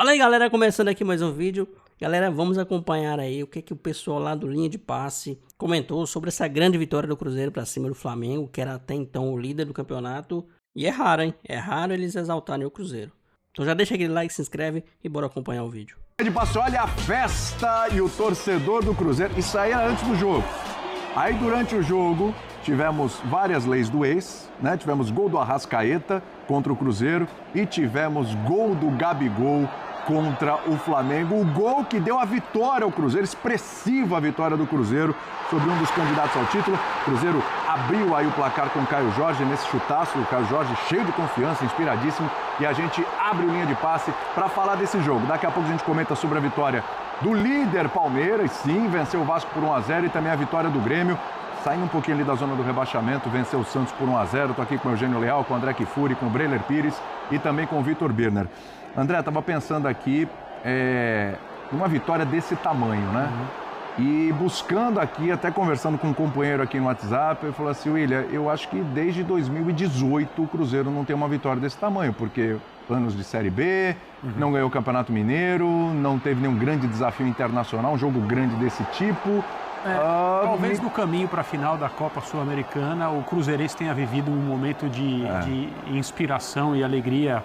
Fala aí, galera, começando aqui mais um vídeo. Galera, vamos acompanhar aí o que o pessoal lá do Linha de Passe comentou sobre essa grande vitória do Cruzeiro para cima do Flamengo, que era até então o líder do campeonato. E é raro, hein? É raro eles exaltarem o Cruzeiro. Então já deixa aquele like, se inscreve e bora acompanhar o vídeo. De Passe, olha a festa e o torcedor do Cruzeiro. Isso aí era antes do jogo. Aí durante o jogo tivemos várias leis do ex, né? Tivemos gol do Arrascaeta contra o Cruzeiro e tivemos gol do Gabigol contra o Flamengo. O gol que deu a vitória ao Cruzeiro, expressiva a vitória do Cruzeiro sobre um dos candidatos ao título. O Cruzeiro abriu aí o placar com o Caio Jorge nesse chutaço. O Caio Jorge cheio de confiança, inspiradíssimo. E a gente abre o Linha de Passe para falar desse jogo. Daqui a pouco a gente comenta sobre a vitória do líder Palmeiras. Sim, venceu o Vasco por 1-0 e também a vitória do Grêmio. Saindo um pouquinho ali da zona do rebaixamento, venceu o Santos por 1-0. Estou aqui com o Eugênio Leal, com o André Kifuri, com o Breiler Pires e também com o Vitor Birner. André, estava pensando aqui numa vitória desse tamanho, né? E buscando aqui, até conversando com um companheiro aqui no WhatsApp, ele falou assim: William, eu acho que desde 2018 o Cruzeiro não tem uma vitória desse tamanho, porque anos de Série B, não ganhou o Campeonato Mineiro, não teve nenhum grande desafio internacional, um jogo grande desse tipo. Talvez no caminho para a final da Copa Sul-Americana o Cruzeirense tenha vivido um momento de inspiração e alegria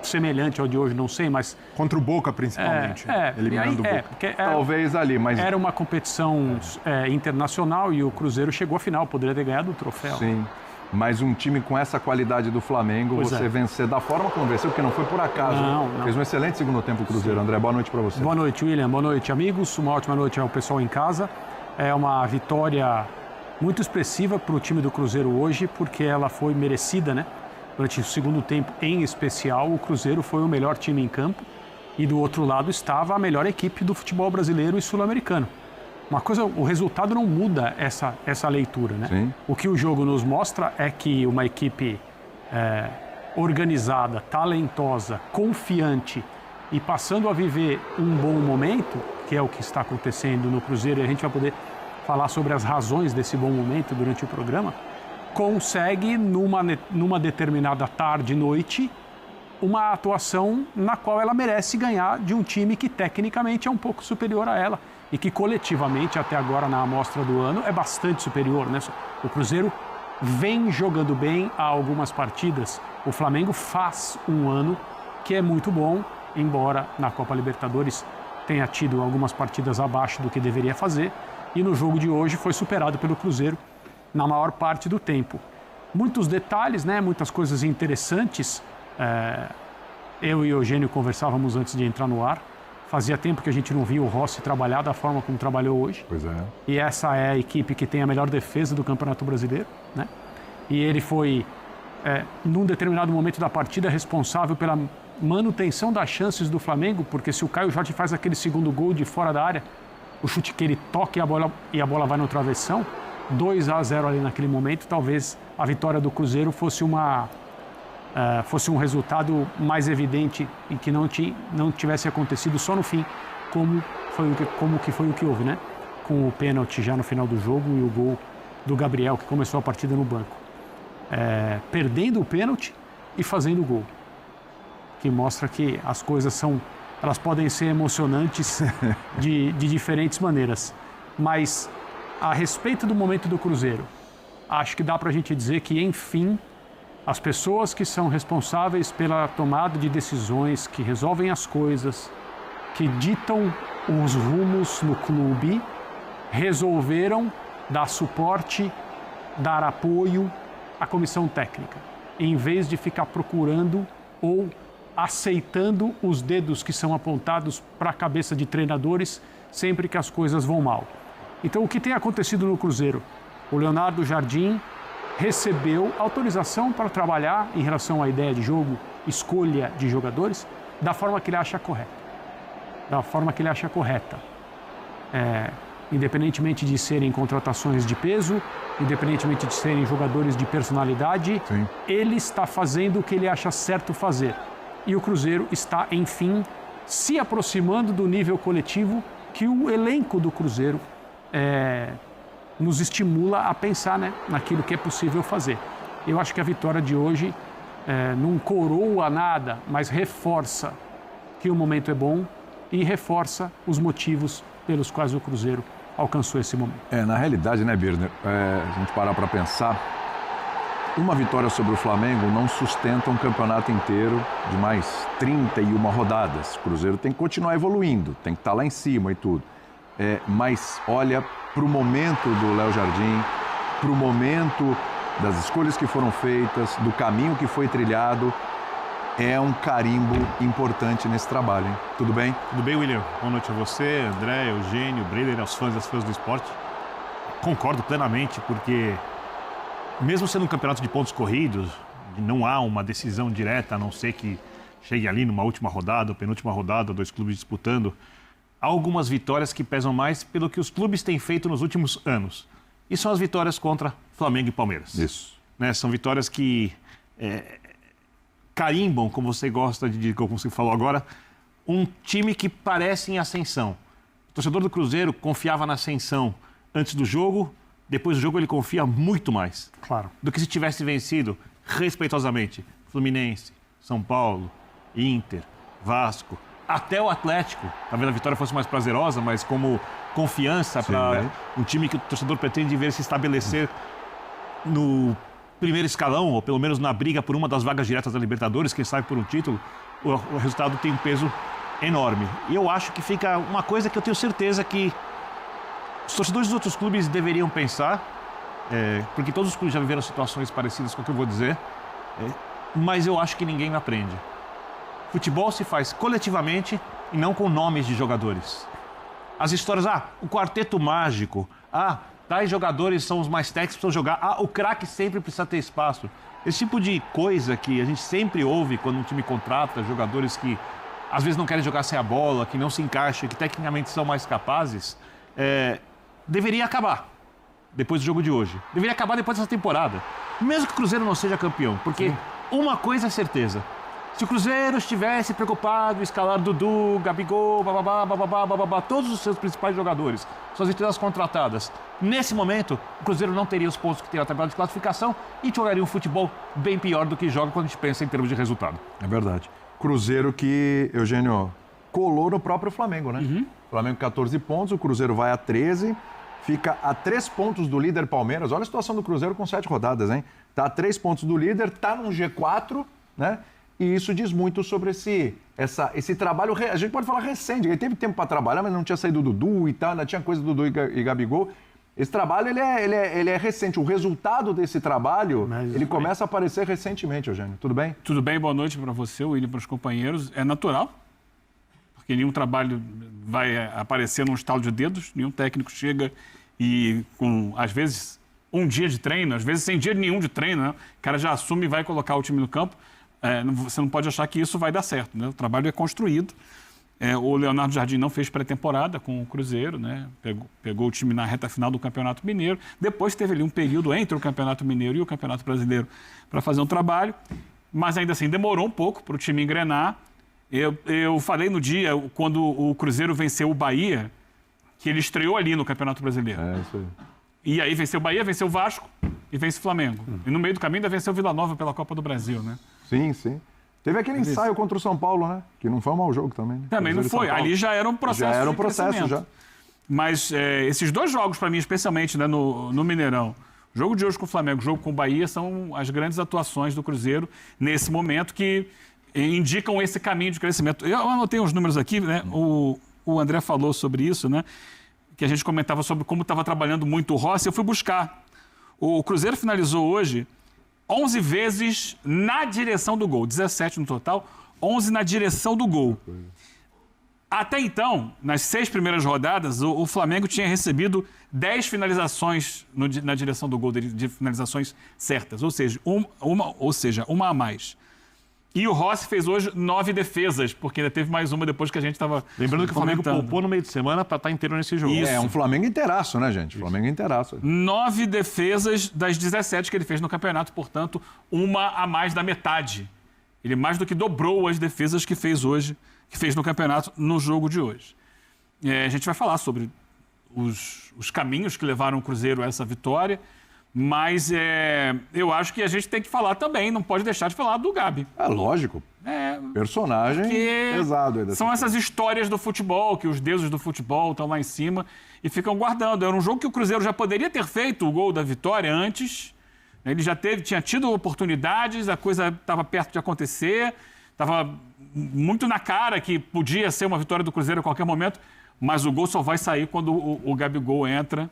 semelhante ao de hoje, não sei, mas... Contra o Boca, principalmente, eliminando o Boca. Talvez ali, mas... Era uma competição internacional e o Cruzeiro chegou à final, poderia ter ganhado o troféu. Sim, mas um time com essa qualidade do Flamengo, vencer da forma como venceu, porque não foi por acaso. Não. Fez um excelente segundo tempo o Cruzeiro. André, boa noite para você. Boa noite, William. Boa noite, amigos. Uma ótima noite ao pessoal em casa. É uma vitória muito expressiva para o time do Cruzeiro hoje, porque ela foi merecida, né? Durante o segundo tempo, em especial, o Cruzeiro foi o melhor time em campo e do outro lado estava a melhor equipe do futebol brasileiro e sul-americano. Uma coisa, o resultado não muda essa leitura, né? Sim. O que o jogo nos mostra é que uma equipe organizada, talentosa, confiante e passando a viver um bom momento, que é o que está acontecendo no Cruzeiro, e a gente vai poder falar sobre as razões desse bom momento durante o programa, consegue, numa determinada tarde e noite, uma atuação na qual ela merece ganhar de um time que tecnicamente é um pouco superior a ela e que coletivamente, até agora na amostra do ano, é bastante superior, né? O Cruzeiro vem jogando bem há algumas partidas. O Flamengo faz um ano que é muito bom, embora na Copa Libertadores tenha tido algumas partidas abaixo do que deveria fazer, e no jogo de hoje foi superado pelo Cruzeiro na maior parte do tempo. Muitos detalhes, né? Muitas coisas interessantes. Eu e o Eugênio conversávamos antes de entrar no ar. Fazia tempo que a gente não via o Rossi trabalhar da forma como trabalhou hoje. Pois é. E essa é a equipe que tem a melhor defesa do Campeonato Brasileiro, né? E ele foi, num determinado momento da partida, responsável pela manutenção das chances do Flamengo, porque se o Caio Jorge faz aquele segundo gol de fora da área, o chute que ele toca e a bola vai no travessão, 2-0 ali naquele momento, talvez a vitória do Cruzeiro fosse um resultado mais evidente e que não tivesse acontecido só no fim, como foi o que houve, né? Com o pênalti já no final do jogo e o gol do Gabriel, que começou a partida no banco. Perdendo o pênalti e fazendo o gol, que mostra que as coisas elas podem ser emocionantes de diferentes maneiras. Mas, a respeito do momento do Cruzeiro, acho que dá para a gente dizer que, enfim, as pessoas que são responsáveis pela tomada de decisões, que resolvem as coisas, que ditam os rumos no clube, resolveram dar suporte, dar apoio à comissão técnica, em vez de ficar procurando ou aceitando os dedos que são apontados para a cabeça de treinadores sempre que as coisas vão mal. Então, o que tem acontecido no Cruzeiro? O Leonardo Jardim recebeu autorização para trabalhar em relação à ideia de jogo, escolha de jogadores, da forma que ele acha correta. Independentemente de serem contratações de peso, independentemente de serem jogadores de personalidade, Sim. Ele está fazendo o que ele acha certo fazer. E o Cruzeiro está, enfim, se aproximando do nível coletivo que o elenco do Cruzeiro nos estimula a pensar, né, naquilo que é possível fazer. Eu acho que a vitória de hoje não coroa nada, mas reforça que o momento é bom e reforça os motivos pelos quais o Cruzeiro alcançou esse momento. Na realidade, né, Birner, a gente parar para pensar, uma vitória sobre o Flamengo não sustenta um campeonato inteiro de mais 31 rodadas. O Cruzeiro tem que continuar evoluindo, tem que estar lá em cima e tudo. Mas olha para o momento do Léo Jardim, para o momento das escolhas que foram feitas, do caminho que foi trilhado, é um carimbo importante nesse trabalho, hein? Tudo bem? Tudo bem, William? Boa noite a você, André, Eugênio, Breiler, aos fãs e às fãs do esporte. Concordo plenamente, porque mesmo sendo um campeonato de pontos corridos, não há uma decisão direta, a não ser que chegue ali numa última rodada, ou penúltima rodada, 2 clubes disputando. Há algumas vitórias que pesam mais pelo que os clubes têm feito nos últimos anos. E são as vitórias contra Flamengo e Palmeiras. Isso. Né? São vitórias que carimbam, como você gosta de dizer, como você falou agora, um time que parece em ascensão. O torcedor do Cruzeiro confiava na ascensão antes do jogo, depois do jogo ele confia muito mais. Claro. Do que se tivesse vencido respeitosamente Fluminense, São Paulo, Inter, Vasco, até o Atlético. Talvez a vitória fosse mais prazerosa, mas como confiança para um time que o torcedor pretende ver se estabelecer no primeiro escalão, ou pelo menos na briga por uma das vagas diretas da Libertadores, quem sabe por um título, o resultado tem um peso enorme. E eu acho que fica uma coisa que eu tenho certeza que os torcedores dos outros clubes deveriam pensar, porque todos os clubes já viveram situações parecidas com o que eu vou dizer, mas eu acho que ninguém aprende. Futebol se faz coletivamente e não com nomes de jogadores. As histórias, o quarteto mágico, tais jogadores são os mais técnicos, precisam jogar, o craque sempre precisa ter espaço. Esse tipo de coisa que a gente sempre ouve quando um time contrata jogadores que às vezes não querem jogar sem a bola, que não se encaixam, que tecnicamente são mais capazes, deveria acabar depois do jogo de hoje. Deveria acabar depois dessa temporada. Mesmo que o Cruzeiro não seja campeão, porque uma coisa é certeza. Se o Cruzeiro estivesse preocupado em escalar Dudu, Gabigol, todos os seus principais jogadores, suas estrelas contratadas, nesse momento, o Cruzeiro não teria os pontos que tem na tabela de classificação e jogaria um futebol bem pior do que joga quando a gente pensa em termos de resultado. É verdade. Cruzeiro que, Eugênio, colou no próprio Flamengo, né? Uhum. Flamengo 14 pontos, o Cruzeiro vai a 13, fica a 3 pontos do líder Palmeiras. Olha a situação do Cruzeiro com 7 rodadas, hein? Tá a 3 pontos do líder, tá no G4, né? E isso diz muito sobre esse trabalho, a gente pode falar recente, ele teve tempo para trabalhar, mas não tinha saído do Dudu e tal, ainda tinha coisa do Dudu e Gabigol. Esse trabalho, ele é recente, o resultado desse trabalho, ele começa a aparecer recentemente, Eugênio. Tudo bem? Tudo bem, boa noite para você, William, para os companheiros. É natural, porque nenhum trabalho vai aparecer num estalo de dedos, nenhum técnico chega e com, às vezes, um dia de treino, às vezes sem dia nenhum de treino, né? O cara já assume e vai colocar o time no campo. Você não pode achar que isso vai dar certo, né? O trabalho é construído. O Leonardo Jardim não fez pré-temporada com o Cruzeiro, né? Pegou o time na reta final do Campeonato Mineiro. Depois teve ali um período entre o Campeonato Mineiro e o Campeonato Brasileiro para fazer um trabalho. Mas ainda assim demorou um pouco para o time engrenar. Eu falei no dia, quando o Cruzeiro venceu o Bahia, que ele estreou ali no Campeonato Brasileiro. Isso aí. E aí venceu o Bahia, venceu o Vasco e vence o Flamengo. E no meio do caminho ainda venceu o Vila Nova pela Copa do Brasil, né? Sim, sim. Teve aquele ensaio contra o São Paulo, né? Que não foi um mau jogo também. Né? Também não foi. Ali já era um processo. Já era um processo, já. Mas esses 2 jogos, para mim, especialmente, né, no Mineirão, o jogo de hoje com o Flamengo, o jogo com o Bahia, são as grandes atuações do Cruzeiro nesse momento que indicam esse caminho de crescimento. Eu anotei uns números aqui, né? O André falou sobre isso, né? Que a gente comentava sobre como estava trabalhando muito o Rossi. Eu fui buscar. O Cruzeiro finalizou hoje 11 vezes na direção do gol, 17 no total, 11 na direção do gol. Até então, nas 6 primeiras rodadas, o Flamengo tinha recebido 10 finalizações na direção do gol, de finalizações certas, ou seja, uma a mais. E o Rossi fez hoje 9 defesas, porque ainda teve mais uma depois que a gente estava lembrando que o Flamengo poupou no meio de semana para estar inteiro nesse jogo. Isso. É um Flamengo inteiraço, né, gente? Flamengo inteiraço. 9 defesas das 17 que ele fez no campeonato, portanto, uma a mais da metade. Ele mais do que dobrou as defesas que fez hoje, que fez no campeonato no jogo de hoje. A gente vai falar sobre os caminhos que levaram o Cruzeiro a essa vitória, Mas eu acho que a gente tem que falar também, não pode deixar de falar do Gabi. É lógico. Personagem pesado. São essas histórias do futebol, que os deuses do futebol estão lá em cima e ficam guardando. Era um jogo que o Cruzeiro já poderia ter feito o gol da vitória antes. Ele já tinha tido oportunidades, a coisa estava perto de acontecer, estava muito na cara que podia ser uma vitória do Cruzeiro a qualquer momento, mas o gol só vai sair quando o Gabigol entra.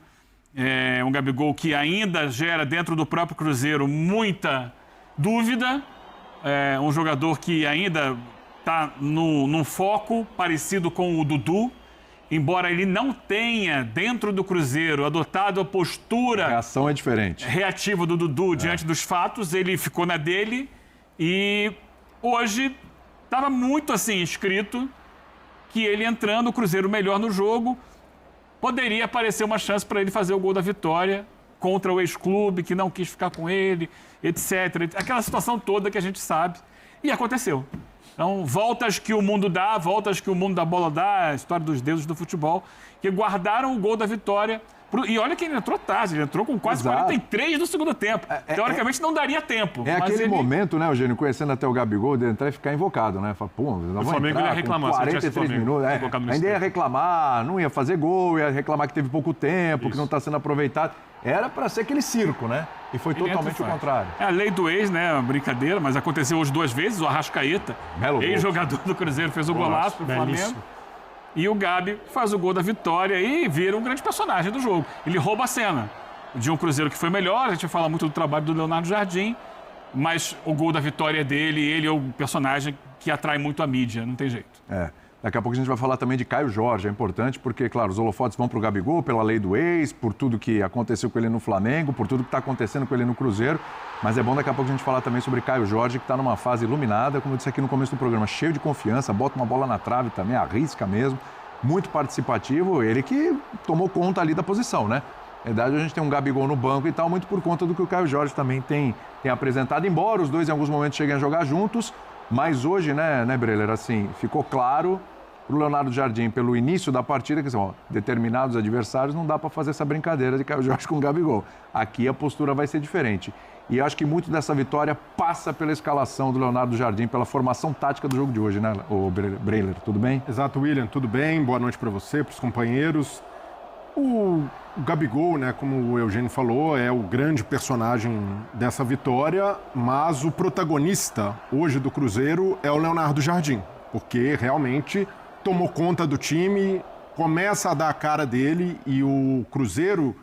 É um Gabigol que ainda gera dentro do próprio Cruzeiro muita dúvida. É um jogador que ainda está num foco parecido com o Dudu, embora ele não tenha, dentro do Cruzeiro, adotado a postura... A reação é diferente. ...reativa do Dudu diante dos fatos, ele ficou na dele e hoje estava muito assim escrito que ele entrando, o Cruzeiro melhor no jogo, poderia aparecer uma chance para ele fazer o gol da vitória contra o ex-clube, que não quis ficar com ele, etc. Aquela situação toda que a gente sabe. E aconteceu. Então, voltas que o mundo dá, voltas que o mundo da bola dá, a história dos deuses do futebol, que guardaram o gol da vitória. E olha que ele entrou tarde, ele entrou com quase 43 do segundo tempo. Teoricamente não daria tempo. É mas aquele momento, né, Eugênio, conhecendo até o Gabigol, de entrar e ficar invocado, né? Fala, pô, não vou Flamengo entrar ia reclamar, com 43 minutos. Ainda ia reclamar, não ia fazer gol, ia reclamar que teve pouco tempo, que não está sendo aproveitado. Era para ser aquele circo, né? E foi totalmente o contrário. É a lei do ex, né? Uma brincadeira, mas aconteceu hoje 2 vezes. O Arrascaeta, ex-jogador do Cruzeiro, fez o golaço pro Flamengo. E o Gabi faz o gol da vitória e vira um grande personagem do jogo. Ele rouba a cena de um Cruzeiro que foi melhor. A gente fala muito do trabalho do Leonardo Jardim, mas o gol da vitória é dele. Ele é o personagem que atrai muito a mídia, não tem jeito. Daqui a pouco a gente vai falar também de Caio Jorge, é importante porque, claro, os holofotes vão para o Gabigol pela lei do ex, por tudo que aconteceu com ele no Flamengo, por tudo que está acontecendo com ele no Cruzeiro, mas é bom daqui a pouco a gente falar também sobre Caio Jorge, que está numa fase iluminada, como eu disse aqui no começo do programa, cheio de confiança, bota uma bola na trave também, arrisca mesmo, muito participativo, ele que tomou conta ali da posição, né? Na verdade, a gente tem um Gabigol no banco e tal, muito por conta do que o Caio Jorge também tem apresentado, embora os dois em alguns momentos cheguem a jogar juntos, mas hoje, né, Breler, assim, ficou claro para o Leonardo Jardim, pelo início da partida, que são determinados adversários, não dá para fazer essa brincadeira de Caio Jorge com o Gabigol. Aqui a postura vai ser diferente. E eu acho que muito dessa vitória passa pela escalação do Leonardo Jardim, pela formação tática do jogo de hoje, né, o Breler? Tudo bem? Exato, William, tudo bem? Boa noite para você, para os companheiros. O Gabigol, né, como o Eugênio falou, é o grande personagem dessa vitória, mas o protagonista hoje do Cruzeiro é o Leonardo Jardim, porque realmente tomou conta do time, começa a dar a cara dele e o Cruzeiro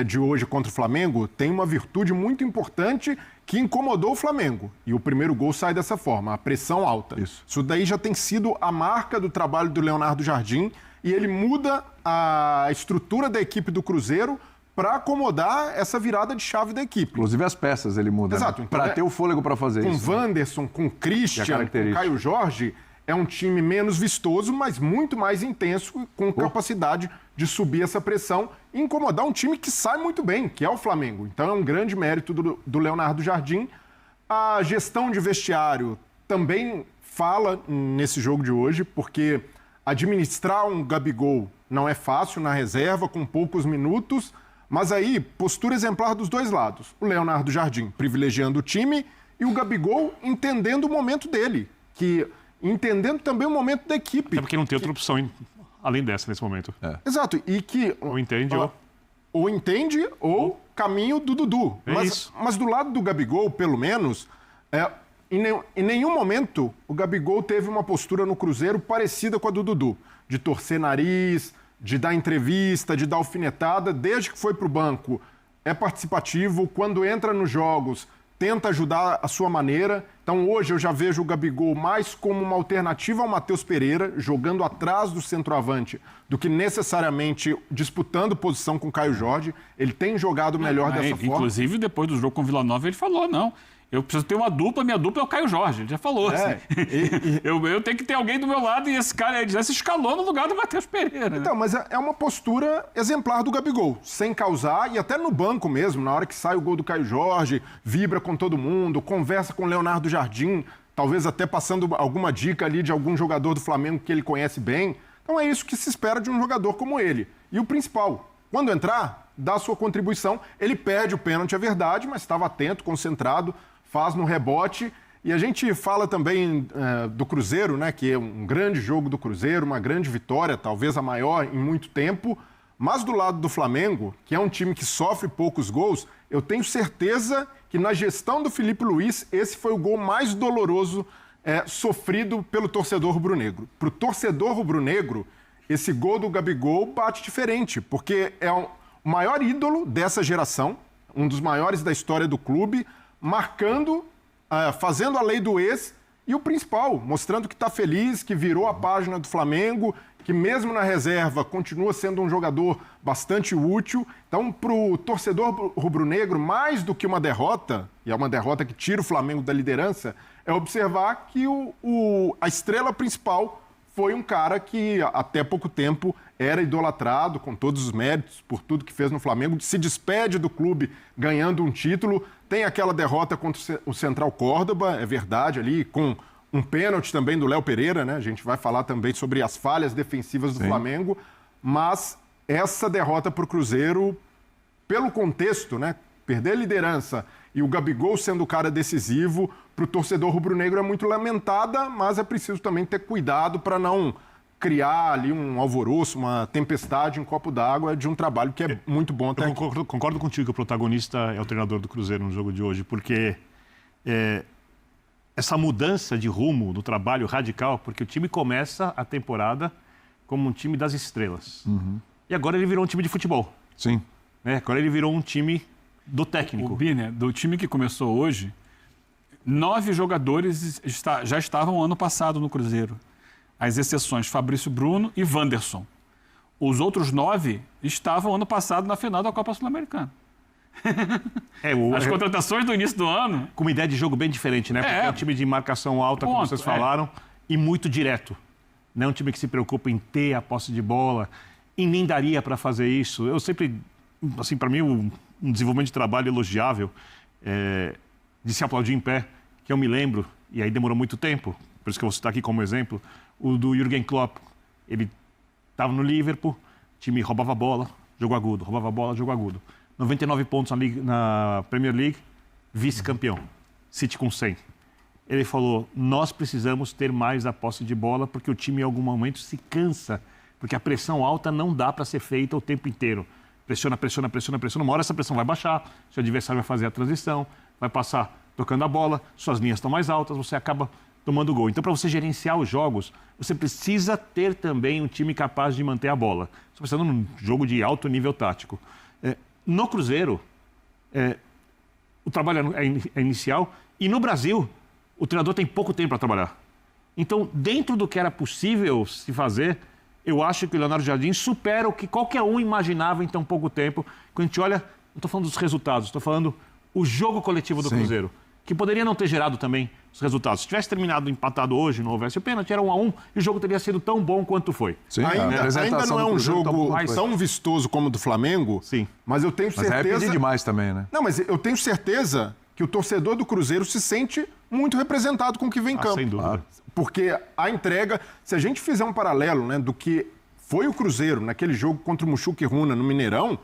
de hoje contra o Flamengo tem uma virtude muito importante que incomodou o Flamengo. E o primeiro gol sai dessa forma, a pressão alta. Isso daí já tem sido a marca do trabalho do Leonardo Jardim e ele muda a estrutura da equipe do Cruzeiro para acomodar essa virada de chave da equipe. Inclusive as peças ele muda, exato, né? Para ter o fôlego para fazer isso. Com Wanderson, com Christian, com Caio Jorge, é um time menos vistoso, mas muito mais intenso, com capacidade de subir essa pressão e incomodar um time que sai muito bem, que é o Flamengo. Então é um grande mérito do Leonardo Jardim. A gestão de vestiário também fala nesse jogo de hoje, porque administrar um Gabigol não é fácil na reserva, com poucos minutos, mas aí postura exemplar dos dois lados. O Leonardo Jardim privilegiando o time e o Gabigol entendendo o momento dele, entendendo também o momento da equipe. É porque não tem outra opção além dessa nesse momento. Exato. E que... Ou entende ou entende ou caminho do Dudu. Mas do lado do Gabigol, pelo menos, em nenhum momento o Gabigol teve uma postura no Cruzeiro parecida com a do Dudu. De torcer nariz, de dar entrevista, de dar alfinetada. Desde que foi para o banco, é participativo. Quando entra nos jogos, tenta ajudar a sua maneira. Então hoje eu já vejo o Gabigol mais como uma alternativa ao Matheus Pereira, jogando atrás do centroavante, do que necessariamente disputando posição com o Caio Jorge. Ele tem jogado melhor dessa forma. Inclusive, depois do jogo com o Vila Nova, ele falou, não, eu preciso ter uma dupla, minha dupla é o Caio Jorge. Ele já falou assim. Eu tenho que ter alguém do meu lado e esse cara já se escalou no lugar do Matheus Pereira. Então, mas é uma postura exemplar do Gabigol, sem causar, e até no banco mesmo, na hora que sai o gol do Caio Jorge, vibra com todo mundo, conversa com o Leonardo Jardim, talvez até passando alguma dica ali de algum jogador do Flamengo que ele conhece bem. Então é isso que se espera de um jogador como ele. E o principal, quando entrar, dar sua contribuição. Ele perde o pênalti, é verdade, mas estava atento, concentrado, faz no rebote. E a gente fala também do Cruzeiro, né, que é um grande jogo do Cruzeiro, uma grande vitória, talvez a maior em muito tempo. Mas do lado do Flamengo, que é um time que sofre poucos gols, eu tenho certeza que na gestão do Felipe Luiz, esse foi o gol mais doloroso sofrido pelo torcedor rubro-negro. Para o torcedor rubro-negro, esse gol do Gabigol bate diferente, porque é o maior ídolo dessa geração, um dos maiores da história do clube, marcando, fazendo a lei do ex e o principal, mostrando que está feliz, que virou a página do Flamengo, que mesmo na reserva continua sendo um jogador bastante útil. Então, para o torcedor rubro-negro, mais do que uma derrota, e é uma derrota que tira o Flamengo da liderança, é observar que a estrela principal foi um cara que até pouco tempo era idolatrado, com todos os méritos, por tudo que fez no Flamengo, se despede do clube ganhando um título. Tem aquela derrota contra o Central Córdoba, é verdade, ali com um pênalti também do Léo Pereira, né? A gente vai falar também sobre as falhas defensivas do Flamengo, mas essa derrota para o Cruzeiro, pelo contexto, né? Perder a liderança e o Gabigol sendo o cara decisivo, para o torcedor rubro-negro é muito lamentada, mas é preciso também ter cuidado para não criar ali um alvoroço, uma tempestade em copo d'água de um trabalho que é muito bom até aqui. Concordo contigo que o protagonista é o treinador do Cruzeiro no jogo de hoje, porque essa mudança de rumo do trabalho radical, porque o time começa a temporada como um time das estrelas. E agora ele virou um time de futebol. Sim. Né? Agora ele virou um time do técnico. O Biner, do time que começou hoje, 9 jogadores já estavam ano passado no Cruzeiro. As exceções Fabrício Bruno e Wanderson. Os outros 9 estavam ano passado na final da Copa Sul-Americana. As contratações do início do ano... Com uma ideia de jogo bem diferente, né? Porque é um time de marcação alta, como vocês falaram, e muito direto. Não é um time que se preocupa em ter a posse de bola, e nem daria para fazer isso. Eu sempre, assim, para mim, um desenvolvimento de trabalho elogiável, de se aplaudir em pé, que eu me lembro, e aí demorou muito tempo, por isso que eu vou citar aqui como exemplo, o do Jürgen Klopp. Ele estava no Liverpool, o time roubava a bola, jogo agudo, roubava a bola, jogo agudo. 99 pontos na Premier League, vice-campeão. City com 100. Ele falou, nós precisamos ter mais a posse de bola porque o time em algum momento se cansa, porque a pressão alta não dá para ser feita o tempo inteiro. Pressiona, pressiona, pressiona, pressiona. Uma hora essa pressão vai baixar, seu adversário vai fazer a transição, vai passar tocando a bola, suas linhas estão mais altas, você acaba tomando gol. Então, para você gerenciar os jogos, você precisa ter também um time capaz de manter a bola. Você precisa num jogo de alto nível tático. No Cruzeiro, o trabalho é inicial e no Brasil, o treinador tem pouco tempo para trabalhar. Então, dentro do que era possível se fazer, eu acho que o Leonardo Jardim supera o que qualquer um imaginava em tão pouco tempo. Quando a gente olha, não estou falando dos resultados, estou falando o jogo coletivo do Cruzeiro, que poderia não ter gerado também os resultados. Se tivesse terminado empatado hoje, não houvesse o pênalti, era 1-1 e o jogo teria sido tão bom quanto foi. Sim, ainda não é um jogo tão vistoso como o do Flamengo, sim, mas eu tenho certeza... Mas é pedir demais também, né? Não, mas eu tenho certeza que o torcedor do Cruzeiro se sente muito representado com o que vem em campo. Sem dúvida. Porque a entrega, se a gente fizer um paralelo, né, do que foi o Cruzeiro naquele jogo contra o Muxuca e Runa no Mineirão,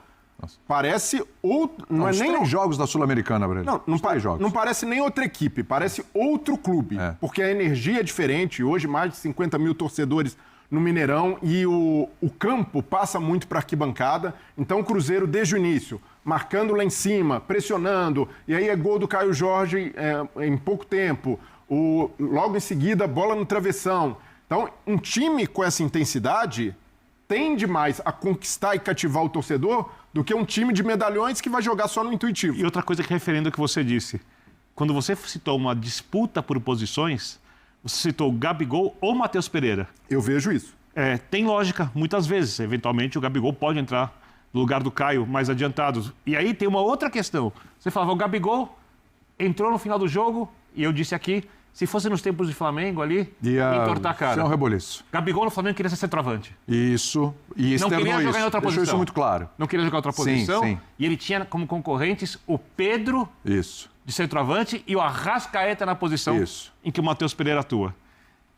parece outro... Não é nem 3 jogos da Sul-Americana, Breno. Não parece nem outra equipe, parece outro clube. Porque a energia é diferente. Hoje, mais de 50 mil torcedores no Mineirão e o campo passa muito para a arquibancada. Então, o Cruzeiro, desde o início, marcando lá em cima, pressionando. E aí é gol do Caio Jorge em pouco tempo. Logo em seguida, bola no travessão. Então, um time com essa intensidade tende mais a conquistar e cativar o torcedor do que um time de medalhões que vai jogar só no intuitivo. E outra coisa que referendo ao que você disse, quando você citou uma disputa por posições, você citou Gabigol ou Matheus Pereira. Eu vejo isso. Tem lógica, muitas vezes. Eventualmente o Gabigol pode entrar no lugar do Caio mais adiantado. E aí tem uma outra questão. Você falava, o Gabigol entrou no final do jogo, e eu disse aqui, se fosse nos tempos de Flamengo ali, entortar a cara. É um reboliço. Gabigol no Flamengo queria ser centroavante. Isso. E não queria jogar em outra posição. Deixou isso muito claro. Não queria jogar em outra posição. Sim. E ele tinha como concorrentes o Pedro de centroavante e o Arrascaeta na posição em que o Matheus Pereira atua.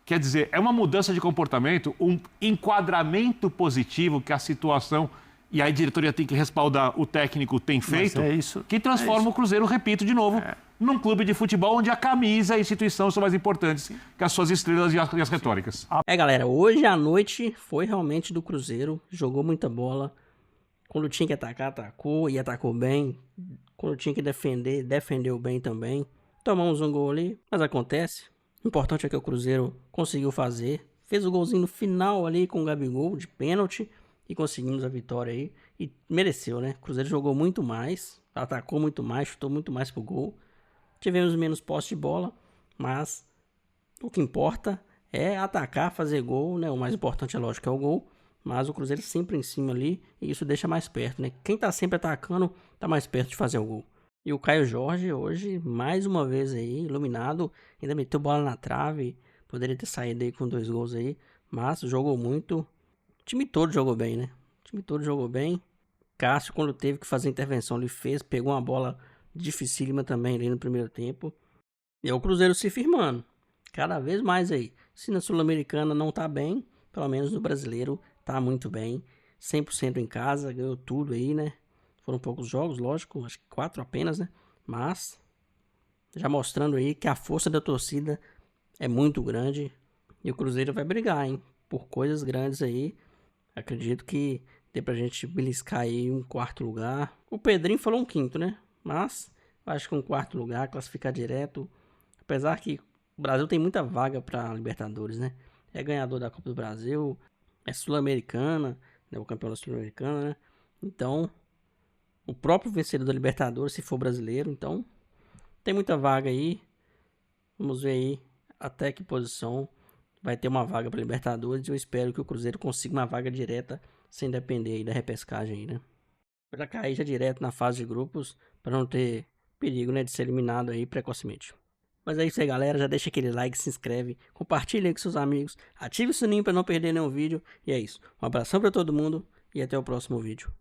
Quer dizer, é uma mudança de comportamento, um enquadramento positivo que a situação e aí a diretoria tem que respaldar, o técnico tem feito, é isso, que transforma o Cruzeiro, repito de novo, num clube de futebol onde a camisa e a instituição são mais importantes que as suas estrelas e as retóricas. Galera, hoje à noite foi realmente do Cruzeiro, jogou muita bola. Quando tinha que atacar, atacou e atacou bem. Quando tinha que defender, defendeu bem também. Tomamos um gol ali, mas acontece. O importante é que o Cruzeiro conseguiu fazer. Fez o golzinho no final ali com o Gabigol de pênalti e conseguimos a vitória aí. E mereceu, né? O Cruzeiro jogou muito mais, atacou muito mais, chutou muito mais pro gol. Tivemos menos posse de bola, mas o que importa é atacar, fazer gol, né? O mais importante é lógico que é o gol. Mas o Cruzeiro sempre em cima ali e isso deixa mais perto, né? Quem tá sempre atacando tá mais perto de fazer o gol. E o Caio Jorge hoje, mais uma vez aí, iluminado, ainda meteu bola na trave, poderia ter saído aí com 2 gols aí, mas jogou muito. O time todo jogou bem, né? O time todo jogou bem. Cássio, quando teve que fazer intervenção, ele fez, pegou uma bola dificílima também ali no primeiro tempo. E é o Cruzeiro se firmando, cada vez mais aí. Se na Sul-Americana não tá bem, pelo menos no Brasileiro tá muito bem. 100% em casa, ganhou tudo aí, né? Foram poucos jogos, lógico, acho que 4 apenas, né? Mas já mostrando aí que a força da torcida é muito grande e o Cruzeiro vai brigar, hein? Por coisas grandes aí. Acredito que dê pra gente beliscar aí um 4º lugar. O Pedrinho falou um 5º, né? Mas acho que um 4º lugar, classificar direto. Apesar que o Brasil tem muita vaga pra Libertadores, né? É ganhador da Copa do Brasil, é Sul-Americana, né? O campeão da Sul-Americana, né? Então, o próprio vencedor da Libertadores, se for brasileiro, então tem muita vaga aí. Vamos ver aí até que posição vai ter uma vaga para Libertadores. Eu espero que o Cruzeiro consiga uma vaga direta sem depender aí da repescagem aí, né? Pra cair já direto na fase de grupos, para não ter perigo, né, de ser eliminado aí precocemente. Mas é isso aí, galera. Já deixa aquele like, se inscreve, compartilha aí com seus amigos, ative o sininho para não perder nenhum vídeo. E é isso. Um abração para todo mundo e até o próximo vídeo.